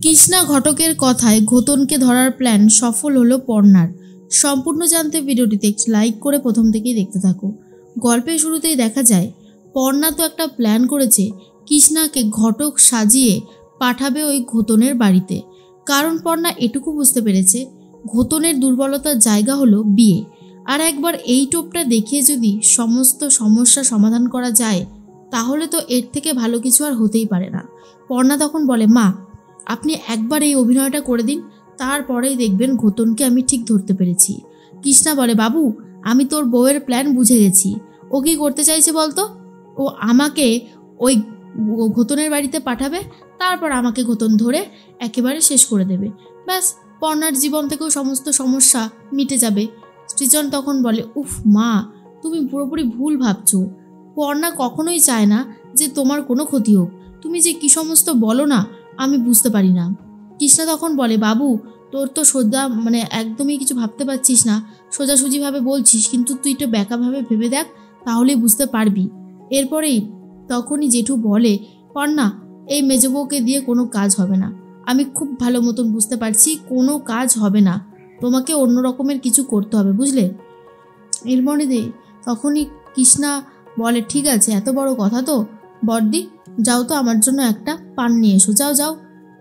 কৃষ্ণা ঘটকের কথায় ঘোতনকে ধরার প্ল্যান সফল হলো পর্ণার। সম্পূর্ণ জানতে ভিডিওটিতে একটি লাইক করে প্রথম থেকেই দেখতে থাকো। গল্পের শুরুতেই দেখা যায় পর্ণা তো একটা প্ল্যান করেছে কৃষ্ণাকে ঘটক সাজিয়ে পাঠাবে ওই ঘোতনের বাড়িতে। কারণ পর্ণা এটুকু বুঝতে পেরেছে ঘোতনের দুর্বলতার জায়গা হলো বিয়ে। আর একবার এই টোপটা দেখিয়ে যদি সমস্ত সমস্যা সমাধান করা যায় তাহলে তো এর থেকে ভালো কিছু আর হতেই পারে না। পর্ণা তখন বলে, মা আপনি একবার এই অভিনয়টা করে দিন, তারপরেই দেখবেন ঘোতনকে আমি ঠিক ধরতে পেরেছি। কৃষ্ণা বলে, বাবু আমি তোর বউয়ের প্ল্যান বুঝে গেছি। ও কি করতে চাইছে বলতো? ও আমাকে ওই ঘোতনের বাড়িতে পাঠাবে, তারপর আমাকে ঘোতন ধরে একেবারে শেষ করে দেবে। ব্যাস, পর্ণার জীবন থেকেও সমস্ত সমস্যা মিটে যাবে। সৃজন তখন বলে, উফ মা তুমি পুরোপুরি ভুল ভাবছো। পর্ণা কখনোই চায় না যে তোমার কোনো ক্ষতি হোক। তুমি যে কি সমস্ত বলো না আমি বুঝতে পারি না। কৃষ্ণা তখন বলে, বাবু তোর তো সোজা একদমই কিছু ভাবতে পারছিস না, সোজাসুজিভাবে বলছিস, কিন্তু তুই একটু ব্যাকাভাবে ভেবে দেখ, তাহলেই বুঝতে পারবি। এরপরেই তখনই জেঠু বলে, পর্ণা এই মেজবউকে দিয়ে কোনো কাজ হবে না। আমি খুব ভালো মতন বুঝতে পারছি কোনো কাজ হবে না, তোমাকে অন্য রকমের কিছু করতে হবে, বুঝলে? এর মনে তখনই কৃষ্ণা বলে, ঠিক আছে এত বড় কথা তো বড়দি, যাও তো আমার জন্য একটা পান নিয়ে এসো, যাও যাও।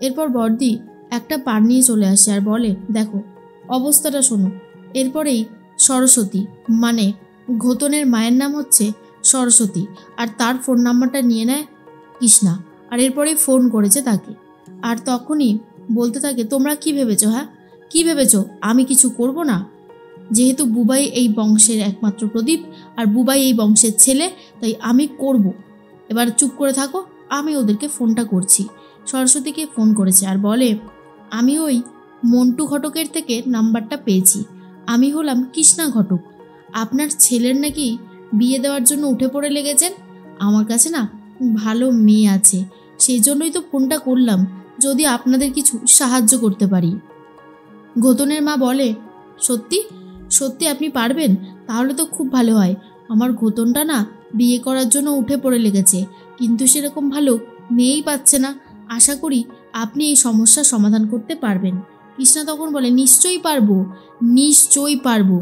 এরপর বড়দি একটা পান নিয়ে চলে আসে আর বলে, দেখো অবস্থাটা শোনো। এরপরেই সরস্বতী ঘোতনের মায়ের নাম হচ্ছে সরস্বতী, আর তার ফোন নাম্বারটা নিয়ে নেয় কৃষ্ণা, আর এরপরেই ফোন করেছে তাকে। আর তখনই বলতে থাকে, তোমরা কি ভেবেছো? হ্যাঁ কি ভেবেছো আমি কিছু করব না? যেহেতু বুবাই এই বংশের একমাত্র প্রদীপ আর বুবাই এই বংশের ছেলে, তাই আমি করব। এবার চুপ করে থাকো, আমি ওদেরকে ফোনটা করছি। সরস্বতীকে ফোন করেছে আর বলে, আমি ওই মন্টু ঘটকের থেকে নাম্বারটা পেয়েছি। আমি হলাম কৃষ্ণা ঘটক। আপনার ছেলের নাকি বিয়ে দেওয়ার জন্য উঠে পড়ে লেগেছেন। আমার কাছে না ভালো মেয়ে আছে, সেই জন্যই তো ফোনটা করলাম, যদি আপনাদের কিছু সাহায্য করতে পারি। ঘোতনের মা বলে, সত্যি সত্যি আপনি পারবেন? তাহলে তো খুব ভালো হয়। আমার ঘোতনটা না বিয়ে করার জন্য উঠে পড়ে লেগেছে, কিন্তু সেরকম ভালো মেয়েই পাচ্ছে না। আশা করি আপনি এই সমস্যার সমাধান করতে পারবেন। কৃষ্ণা তখন বলে, নিশ্চয়ই পারবো, নিশ্চয়ই পারবো।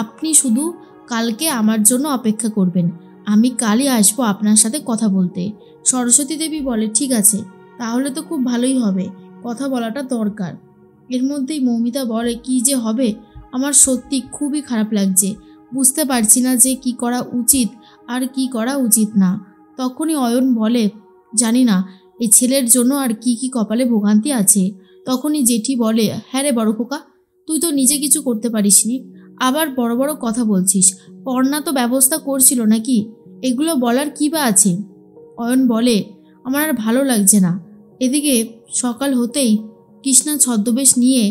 আপনি শুধু কালকে আমার জন্য অপেক্ষা করবেন, আমি কালই আসবো আপনার সাথে কথা বলতে। সরস্বতী দেবী বলে, ঠিক আছে তাহলে তো খুব ভালোই হবে, কথা বলাটা দরকার। এর মধ্যেই মৌমিতা বলে, কি যে হবে, আমার সত্যি খুবই খারাপ লাগছে, বুঝতে পারছি না যে কি করা উচিত আর কি করা উচিত না। তখনই অয়ন বলে, জানি না এই ছেলের জন্য আর কি কি কপালে ভোগান্তি আছে। তখনই জেঠি বলে, হ্যাঁ রে বড় খোকা, তুই তো নিজে কিছু করতে পারিসনি, আবার বড় বড় কথা বলছিস। পর্ণা তো ব্যবস্থা করছিল নাকি, এগুলো বলার কি বা আছে? অয়ন বলে, আমার আর ভালো লাগছে না। এদিকে সকাল হতেই কৃষ্ণা ছদ্মবেশ নিয়ে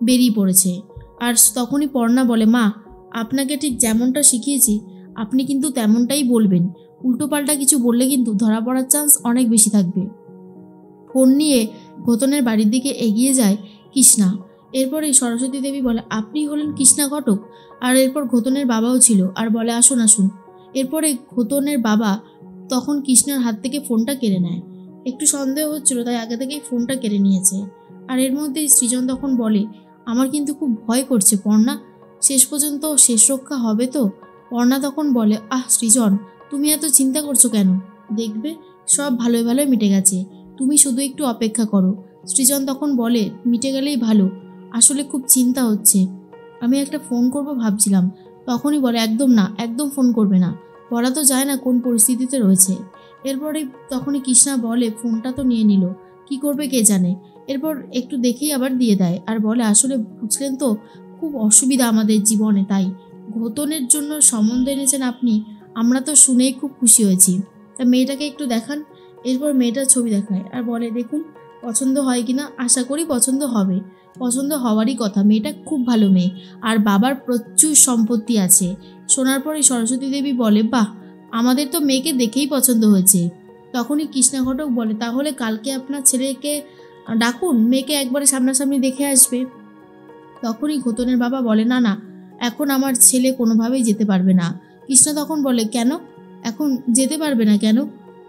বেরিয়ে পড়েছে। আর তখনই পর্ণা বলে, মা আপনাকে ঠিক যেমনটা শিখিয়েছি আপনি কিন্তু তেমনটাই বলবেন, উল্টোপাল্টা কিছু বললে কিন্তু ধরা পড়ার চান্স অনেক বেশি থাকবে। ফোন নিয়ে ঘোতনের বাড়ির দিকে এগিয়ে যায় কৃষ্ণা। এরপরেই সরস্বতী দেবী বলে, আপনি হলেন কৃষ্ণা ঘটক? আর এরপর ঘোতনের বাবাও ছিল আর বলে, আসুন আসুন। এরপরে ঘোতনের বাবা তখন কৃষ্ণার হাত থেকে ফোনটা কেড়ে নেয়। একটু সন্দেহ হচ্ছিল তাই আগে থেকেই ফোনটা কেড়ে নিয়েছে। আর এর মধ্যেই সৃজন তখন বলে, আমার কিন্তু খুব ভয় করছে পর্ণা, শেষ পর্যন্ত শেষ রক্ষা হবে তো? পর্ণা তখন বলে, আহ সৃজন তুমি এত চিন্তা করছো কেন, দেখবে সব ভালোই ভালোই মিটে গেছে, তুমি শুধু একটু অপেক্ষা করো। সৃজন তখন বলে, মিটে গেলেই ভালো, আসলে খুব চিন্তা হচ্ছে, আমি একটা ফোন করব ভাবছিলাম। তখনই বলে, একদম না, একদম ফোন করবে না, বলা তো যায় না কোন পরিস্থিতিতে রয়েছে। এরপরে তখনই কৃষ্ণা বলে, ফোনটা তো নিয়ে নিল, কি করবে কে জানে। এরপর একটু দেখেই আবার দিয়ে দেয় আর বলে, আসলে বুঝলেন তো খুব অসুবিধা আমাদের জীবনে, তাই ঘোতনের জন্য সম্বন্ধ এনেছেন আপনি, আমরা তো শুনেই খুব খুশি হয়েছি, তা মেয়েটাকে একটু দেখান। এরপর মেয়েটার ছবি দেখায় আর বলে, দেখুন পছন্দ হয় কিনা, আশা করি পছন্দ হবে, পছন্দ হওয়ারই কথা, মেয়েটা খুব ভালো মেয়ে আর বাবার প্রচুর সম্পত্তি আছে। শোনার পরে সরস্বতী দেবী বলে, বাহ আমাদের তো মেয়েকে দেখেই পছন্দ হয়েছে। তখনই কৃষ্ণা ঘটক বলে, তাহলে কালকে আপনার ছেলেকে ডাকুন, মেয়েকে একবারে সামনাসামনি দেখে আসবে। তখনই ঘোতনের বাবা বলে, না না এখন আমার ছেলে কোনোভাবেই যেতে পারবে না। কৃষ্ণা তখন বলে, কেন এখন যেতে পারবে না কেন?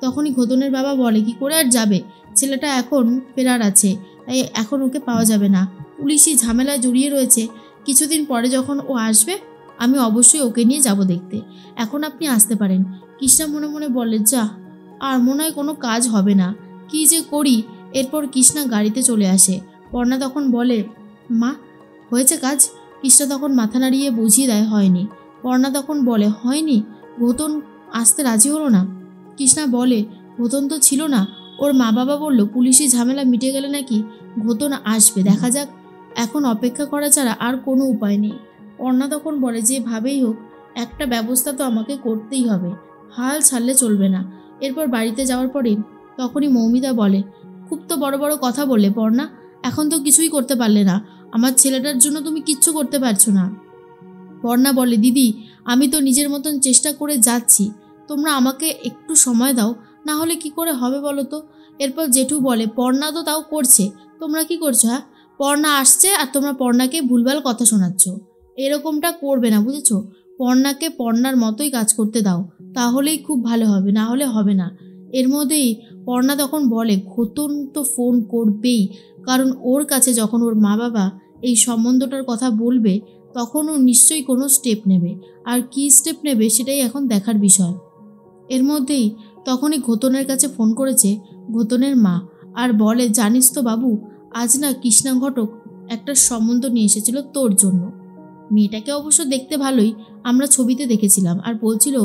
তখনই ঘোতনের বাবা বলে, কি করে আর যাবে, ছেলেটা এখন ফেরার আছে, তাই এখন ওকে পাওয়া যাবে না, পুলিশি ঝামেলা জড়িয়ে রয়েছে। কিছুদিন পরে যখন ও আসবে আমি অবশ্যই ওকে নিয়ে যাব দেখতে। এখন আপনি আসতে পারেন। কৃষ্ণা মনে মনে বলে, যা, আর মনে হয় কোনো কাজ হবে না, কি যে করি। এরপর কৃষ্ণা গাড়িতে চলে আসে। পর্ণা তখন বলে, মা, হয়েছে কাজ? কৃষ্ণা তখন মাথা নাড়িয়ে বুঝিয়ে দেয়, হয়নি। পর্ণা তখন বলে, হয়নি? ঘোতন আসতে রাজি হলো না? কৃষ্ণা বলে, ঘোতন তো ছিল না, ওর মা বাবা বলল পুলিশি ঝামেলা মিটে গেলে নাকি ঘোতন আসবে, দেখা যাক, এখন অপেক্ষা করা ছাড়া আর কোনো উপায় নেই। পর্ণা তখন বলে, যেভাবেই হোক একটা ব্যবস্থা তো আমাকে করতেই হবে, হাল ছাড়লে চলবে না। এরপর বাড়িতে যাওয়ার পরে তখনই মৌমিতা বলে, খুব তো বড় বড় কথা বললে পর্ণা, এখন তো কিছুই করতে পারলে না, আমার ছেলেটার জন্য তুমি কিচ্ছু করতে পারছো না। পর্ণা বলে, দিদি, আমি তো নিজের মতন চেষ্টা করে যাচ্ছি, তোমরা আমাকে একটু সময় দাও, না হলে কি করে হবে বলো তো। এরপর জেঠু বলে, পর্ণা তো তাও করছে, তোমরা কি করছো? হ্যাঁ, পর্ণা আসছে আর তোমরা পর্ণাকে ভুলভাল কথা শোনাচ্ছ। এরকমটা করবে না, বুঝেছো? পর্ণাকে পর্ণার মতোই কাজ করতে দাও, তাহলেই খুব ভালো হবে, না হলে হবে না। এর মধ্যেই পর্ণা তখন বলে, ঘোতন তো ফোন করবেই, কারণ ওর কাছে যখন ওর মা বাবা এই সম্বন্ধটার কথা বলবে তখন ও নিশ্চয়ই কোনো স্টেপ নেবে, আর কী স্টেপ নেবে সেটাই এখন দেখার বিষয়। এর মধ্যেই তখনই ঘোতনের কাছে ফোন করেছে ঘোতনের মা, আর বলে, জানিস তো বাবু, আজ না কৃষ্ণা ঘটক একটা সম্বন্ধ নিয়ে এসেছিল তোর জন্য। মেয়েটাকে অবশ্য দেখতে ভালোই, আমরা ছবিতে দেখেছিলাম, আর বলছিল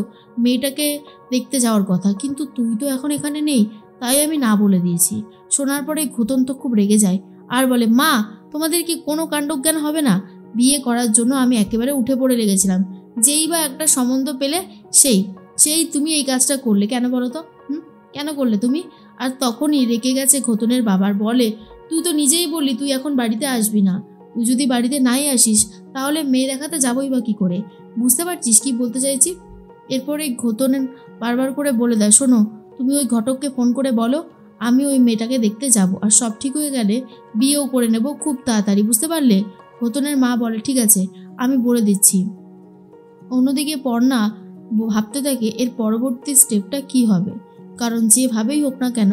মেয়েটাকে দেখতে যাওয়ার কথা, কিন্তু তুই তো এখন এখানে নেই, তাই আমি না বলে দিয়েছি। শোনার পরে ঘোতন তো খুব রেগে যায় আর বলে, মা, তোমাদের কি কোনো কাণ্ডজ্ঞান হবে না? বিয়ে করার জন্য আমি একেবারে উঠে পড়ে লেগেছিলাম, যেই বা একটা সম্বন্ধ পেলে সেই সেই তুমি এই কাজটা করলে কেন বলো তো? কেন করলে তুমি? আর তখনই রেগে গেছে ঘোতনের বাবার, বলে, তুই তো নিজেই বললি তুই এখন বাড়িতে আসবি না, তুই যদি বাড়িতে নাই আসিস তাহলে মেয়ে দেখাতে যাবই বা কী করে? বুঝতে পারছিস কি বলতে চাইছি? এরপরে ঘোতনের বারবার করে বলে দেয়, শোনো, তুমি ওই ঘটককে ফোন করে বলো আমি ওই মেয়েটাকে দেখতে যাব, আর সব ঠিক হয়ে গেলে বিয়েও করে নেব খুব তাড়াতাড়ি, বুঝতে পারলে? ঘোতনের মা বলে, ঠিক আছে, আমি বলে দিচ্ছি। অন্যদিকে পর্ণা ভাবতে থাকে এর পরবর্তী স্টেপটা কি হবে, কারণ যেভাবেই হোক না কেন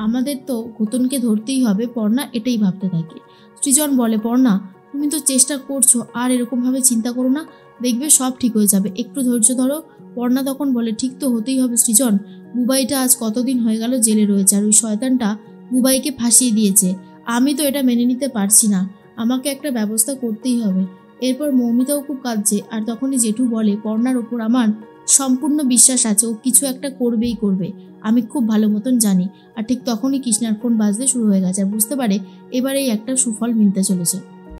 আমাদের তো ঘোতনকে ধরতেই হবে। পর্ণা এটাই ভাবতে থাকে। সৃজন বলে, পর্ণা, তুমি তো চেষ্টা করছো, আর এরকমভাবে চিন্তা করো না, দেখবে সব ঠিক হয়ে যাবে, একটু ধৈর্য ধরো। পর্ণা তখন বলে, ঠিক তো হতেই হবে সৃজন, বুবাইটা আজ কতদিন হয়ে গেল জেলে রয়েছে, আর ওই শয়তানটা বুবাইকে ফাঁসিয়ে দিয়েছে, আমি তো এটা মেনে নিতে পারছি না, আমাকে একটা ব্যবস্থা করতেই হবে। এরপর মৌমিতাও খুব কাঁদছে, আর তখনই জেঠু বলে, পর্ণার ওপর আমার সম্পূর্ণ বিশ্বাস আছে, ও কিছু একটা করবেই করবে, আমি খুব ভালো মতন জানি। আর ঠিক তখনই কৃষ্ণার ফোন বাজতে শুরু হয়ে গেছে, আর বুঝতে পারে এবারে একটা সুফল মিলতে চলেছে।